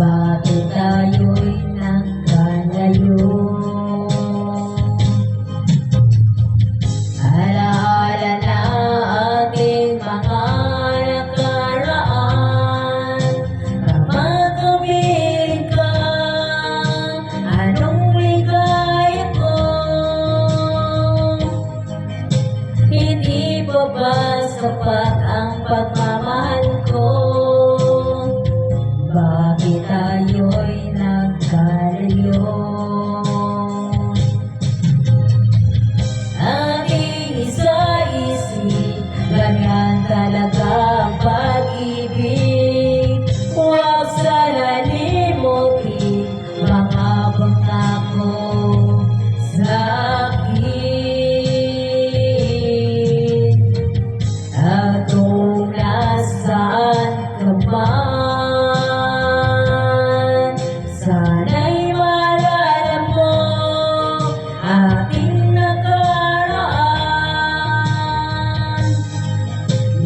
Bakit tayo'y nagkalayo? Alaala na ating mga nakaraan. Kapag tumingin ka, anong ligaya ko? Hindi pa ba sapat ang pagmamahal ko? Bakit tayo'y nagkalayo? Ating isa-isip, ganyan talaga ang pag-ibig. Huwag sana limutin mga pangako sa akin. At kung nasaan ka man, sana'y maalala mo ating nakaraan.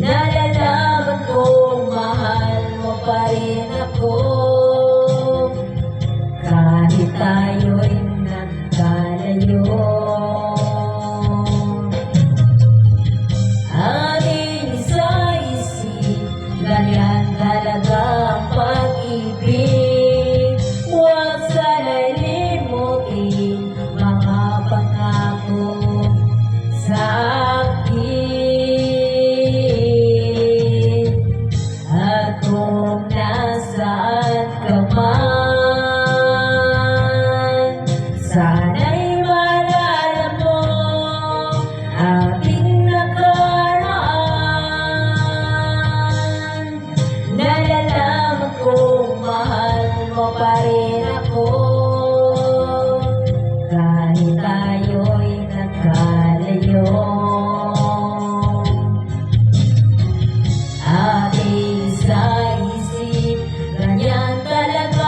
Nalalaman kong mahal mo pa rin ako, kahit tayo'y nagkalayo. Ating isa-isip, ganyan talaga ang pag-ibig. Huwag sana'y limutin mga pangako sa akin. At kung nasaan ka man, sana'y maalala mo ating nakaraan. Nalalaman kong mahal mo pa rin ako,